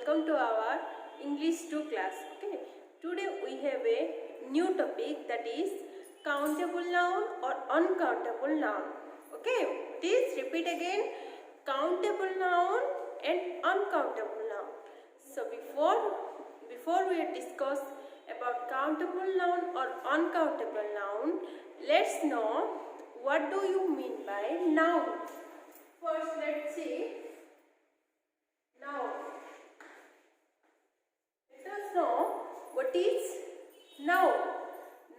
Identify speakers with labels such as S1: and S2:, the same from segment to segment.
S1: welcome to our English 2 class. Okay, today we have a new topic, that is countable noun or uncountable noun. Okay, please repeat again, countable noun and uncountable noun. So before we discuss about countable noun or uncountable noun, let's know what do you mean by noun. First, let's see noun. Let us know what is noun.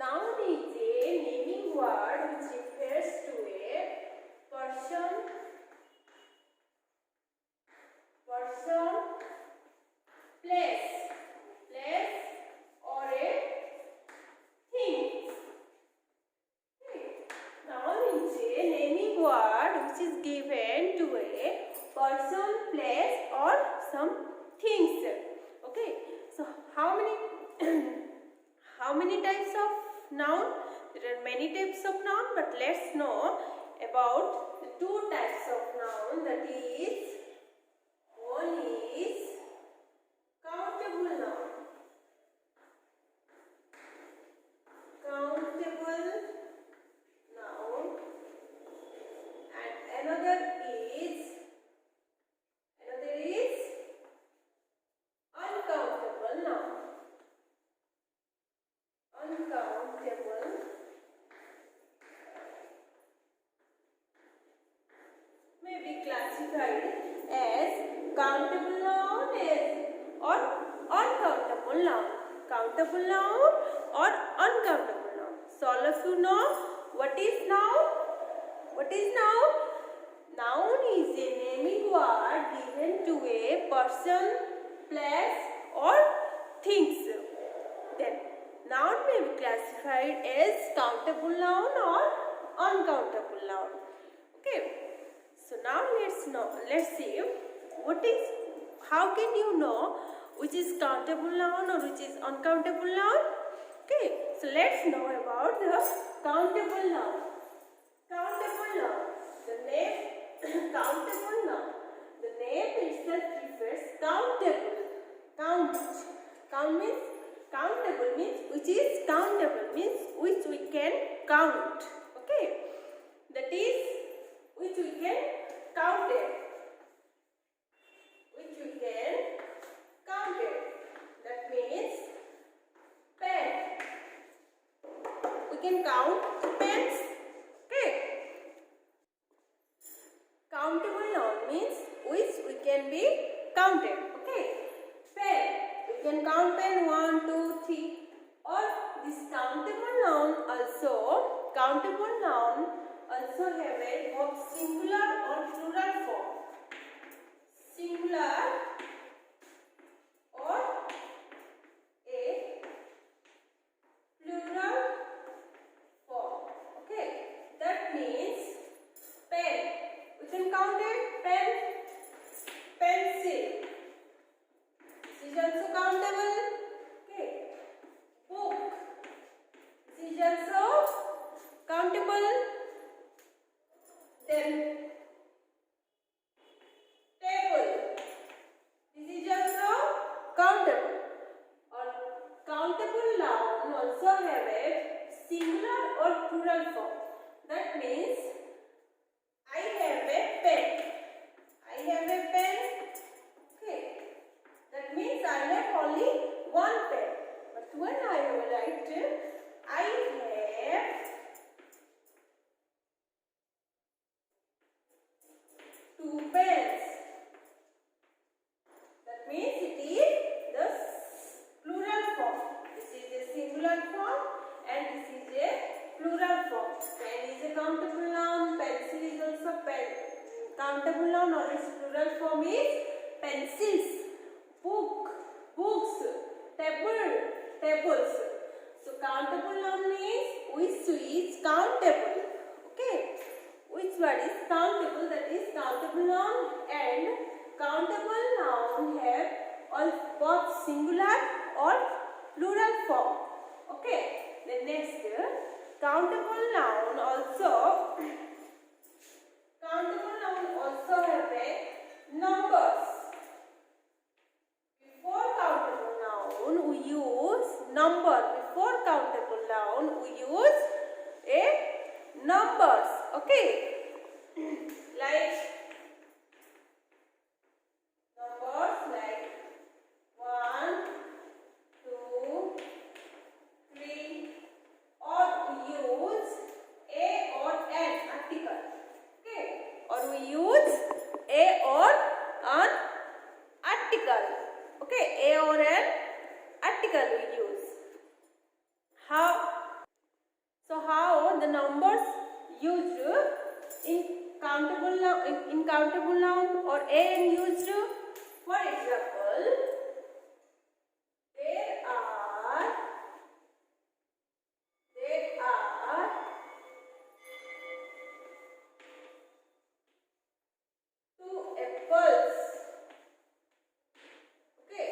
S1: Noun is a naming word which refers to a person, place, or a thing. Noun is a naming word which is given to a person, place, or some things. Okay, so how many types of noun? There are many types of noun, but let's know about the two types of noun. That is, one is countable noun. Countable noun, and another is uncountable noun. Uncountable may be classified as countable noun or uncountable noun. Countable noun or uncountable noun. So all of you know what is noun? What is noun? Noun is a naming word given to a person, place, or things. Then noun may be classified as countable noun or uncountable noun. Okay. So now let's see how can you know which is countable noun or which is uncountable noun? Okay, so let's know about the countable noun. Countable noun. The name countable noun. The name itself refers countable. Count means countable means which is countable means which we can count. Okay, that is which we can count it. Which we can count it. That means pen. We can count pens. Okay. Countable noun means which we can be counted. Okay. Pen. We can count pen 1, 2, 3. Or this countable noun also have a both singular or plural form. Singular or a plural form. Okay, that means pen. We can count it. Pen, pencil. This is also countable. Okay. Book. This is also countable. Then table. This is also countable. Or countable noun also have a singular or plural form. That means I have a pen. I have a pen. Okay. That means I have only one pen. But when I write, I have two pens. That means it is the plural form. This is a singular form and this is a plural form. Pen is a countable noun. Pencil is also countable noun, or its plural form is pencils. Book, books. Table, tables. So countable noun means which is countable. Okay. Which word is countable? That is countable noun, and countable noun have both singular or plural form. Okay. Then next, countable noun also have a numbers. numbers. Okay, like numbers like 1, 2, 3, or we use a or an article. Okay, or we use a or an article. Okay, a or an article we use. How? So how the numbers used in countable noun or an used? For example, there are 2 apples. Okay,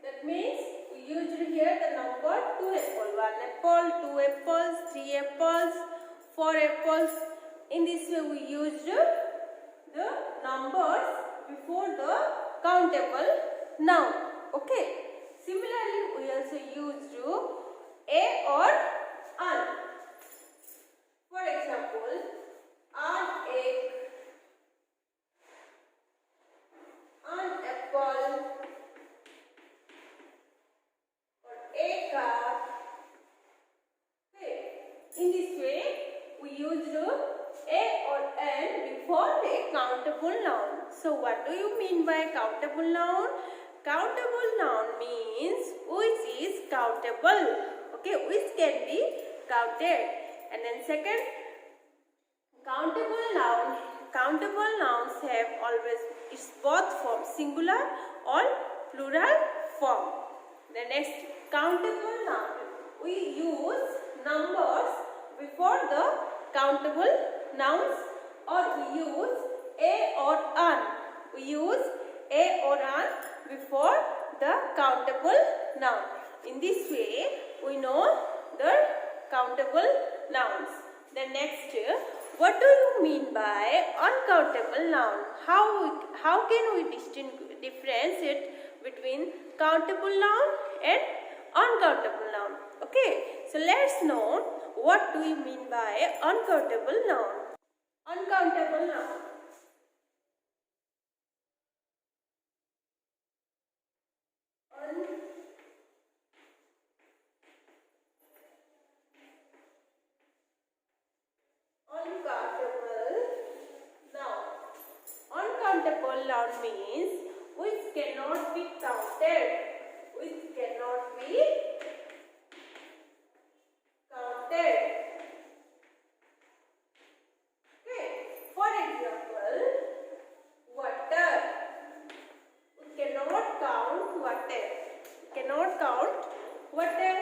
S1: that means we used here the number 2 apple. 1 apple, 2 apples, 3 apples, 4 apples. In this way we used the numbers before the countable noun. Okay. Similarly, we also used a or an. For example, an egg, an apple, or a car. Okay. In this way, we used a or an before a countable noun. So, what do you mean by countable noun? Countable noun means which is countable. Okay, which can be counted. And then second, countable nouns have always its both form, singular or plural form. The next, countable noun, we use numbers before the countable nouns, or we use a or an. We use a or an before the countable noun. In this way, we know the countable nouns. The next, what do you mean by uncountable noun? How can we differentiate between countable noun and uncountable noun? Okay, so let's know what do we mean by uncountable noun. Uncountable noun. Uncountable noun means which cannot be counted. Which cannot be counted. Okay. For example, water. We cannot count water. We cannot count water.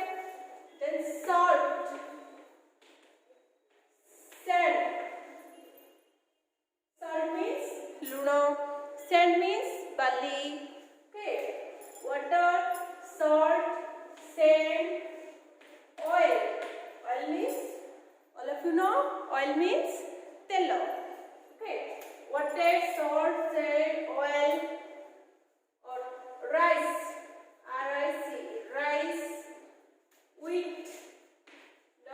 S1: Then salt, sand. Salt means luno, sand means bali. Okay, water, salt, sand, oil. Oil means, all of you know, oil means tello. Okay, water, salt, sand, oil, or rice, R-I-C, rice, wheat,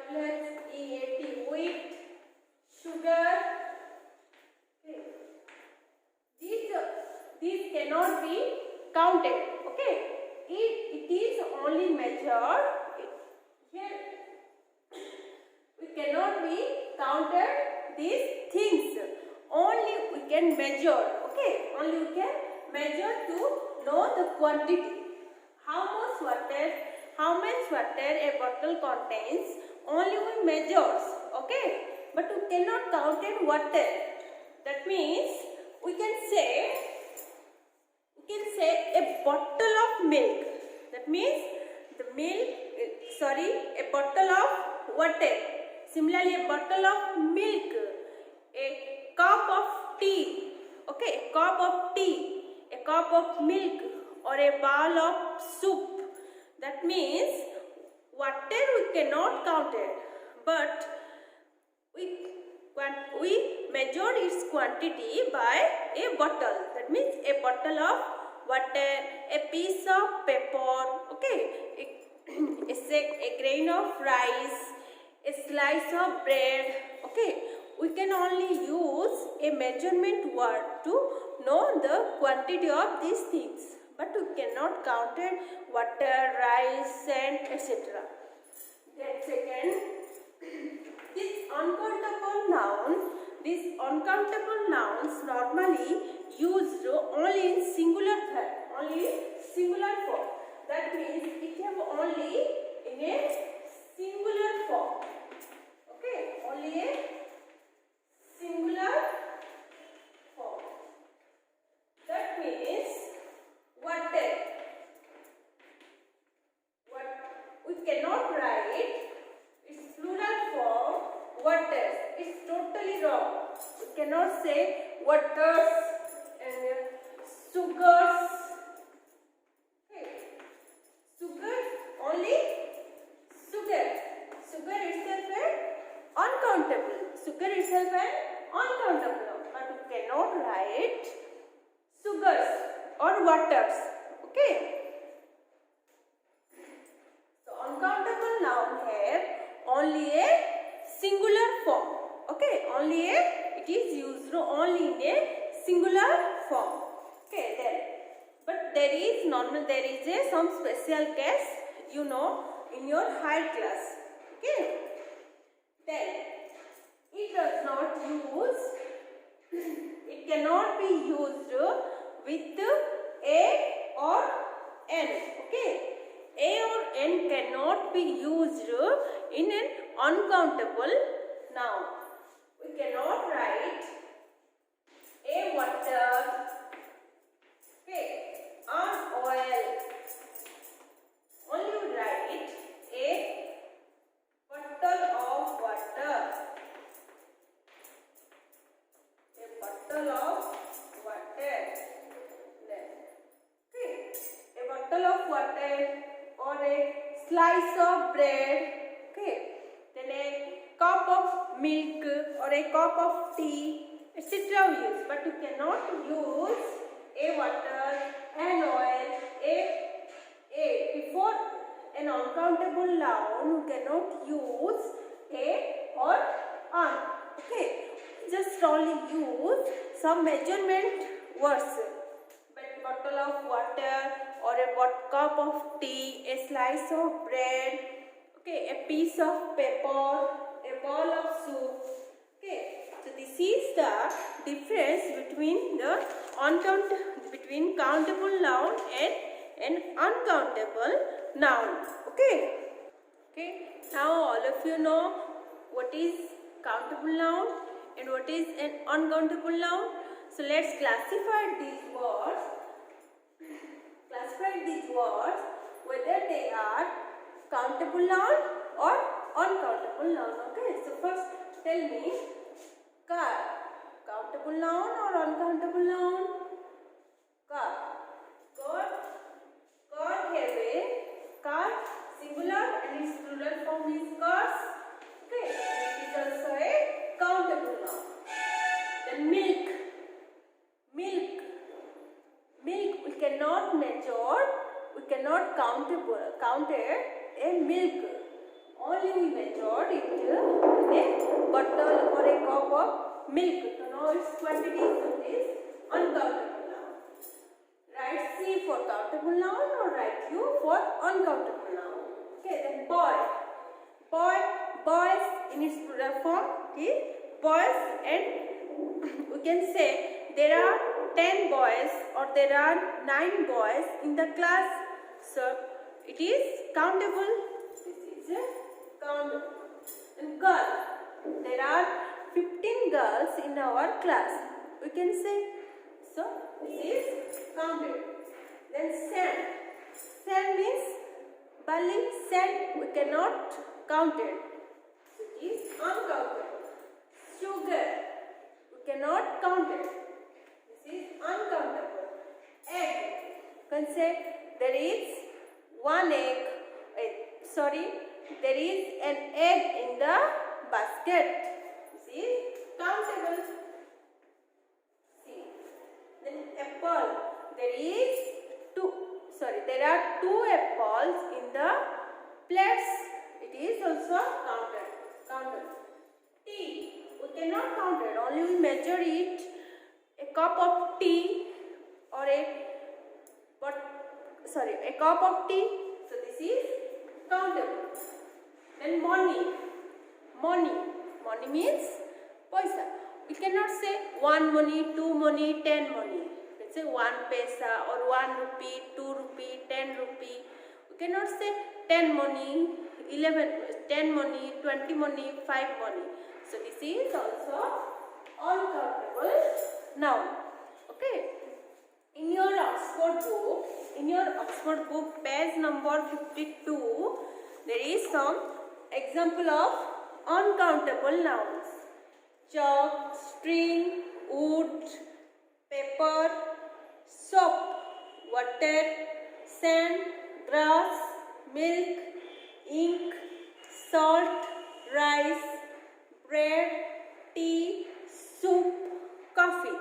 S1: W-H-E-A-T, wheat, sugar. Okay. These cannot be counted. Okay, it is only measured. Here we cannot be counted these things. Only we can measure. Okay, only we can measure to know the quantity. How much water a bottle contains, only we measures. Okay, but we cannot count water. That means we can say a bottle of milk. That means a bottle of water. Similarly, a bottle of milk, a cup of tea. Okay, a cup of tea, a cup of milk, or a bowl of soup. That means water we cannot count it, but we measure its quantity by a bottle. That means a bottle of water, a piece of paper, okay, a grain of rice, a slice of bread, okay. we can only use a measurement word to know the quantity of these things, but we cannot count it water, rice, sand, etc. Then second, these uncountable nouns normally used only in singular form. That means it have only in a singular form. Okay, only a singular form. That means what we cannot write its plural form waters. It's totally wrong. We cannot say waters and sugars. Okay. Sugar, only sugar. Sugar itself is uncountable. Sugar itself is uncountable. But we cannot write sugars or waters. Okay. So uncountable noun have only a singular form. Okay, it is used only in a singular form. Okay, then, but there is some special case, you know, in your higher class. Okay, then it does not use. It cannot be used with a or n. Okay, a or n cannot be used in an uncountable noun. We cannot write a water, okay, an oil. Only we write a bottle of water. A bottle of water. Then, okay, a bottle of water or a slice of bread. Okay, then a cup of milk or a cup of tea, etc. we use, but you cannot use a water, an oil, a before an uncountable noun. You cannot use a or an. Okay, just only use some measurement words. But bottle of water or a cup of tea, a slice of bread. Okay, a piece of paper, a bowl of soup. Okay, so this is the difference between the countable noun and an uncountable noun. Okay. Now all of you know what is countable noun and what is an uncountable noun. So let's classify these words. Whether they are countable noun or uncountable noun. Okay, so first tell me, car, countable noun or uncountable noun? Car. Car have a car singular and its plural form is cars. Okay, it is also a countable noun. Then milk. We cannot measure, we cannot count a milk. Only we measured it in a bottle or a cup of milk. To know its quantity, so it is uncountable noun. Write C for countable noun or write U for uncountable noun. Okay, then boys in its plural form is boys, and we can say there are 10 boys or there are 9 boys in the class. So it is countable. This is countable. And girl, there are 15 girls in our class. We can say, so this is counted. Then sand means bali. Sand we cannot count it. So it is uncountable. Sugar we cannot count it. This is uncountable. Egg, you can say there is one egg. There is an egg in the basket. This is countable. See. Then apple. There are two apples in the plates. It is also countable. Tea. We cannot counted. Only we measure it. A cup of tea or a cup of tea. So this is countable. Then money means paisa. We cannot say 1 money, 2 money, 10 money. Let's say 1 paisa or 1 rupee, 2 rupee, 10 rupee. We cannot say 10 money, 10 money, 20 money, 5 money. So this is also uncountable noun. Okay. In your Oxford book, page number 52, there is some example of uncountable nouns. Chalk, string, wood, paper, soap, water, sand, grass, milk, ink, salt, rice, bread, tea, soup, coffee.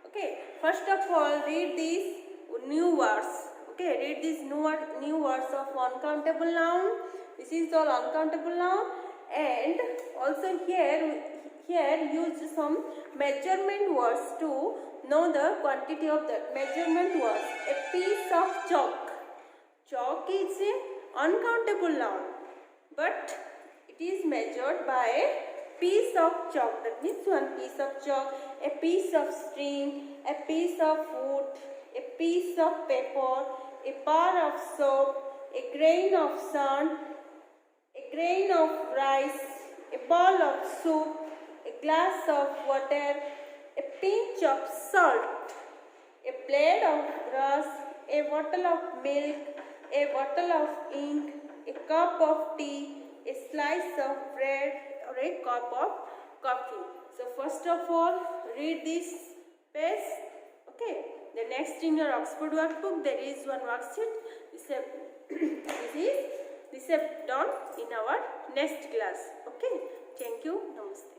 S1: Okay, first of all, read these new words. Okay, read these new words of uncountable noun. This is all uncountable noun, and also here use some measurement words to know the quantity of the measurement words. A piece of chalk. Chalk is an uncountable noun, but it is measured by a piece of chalk. That means one piece of chalk, a piece of string, a piece of wood, a piece of paper, a bar of soap, a grain of sand, a grain of rice, a bowl of soup, a glass of water, a pinch of salt, a blade of grass, a bottle of milk, a bottle of ink, a cup of tea, a slice of bread, or a cup of coffee. So first of all, read this page. Okay. The next in your Oxford workbook, there is one worksheet. This is done in our next class. Okay. Thank you. Namaste.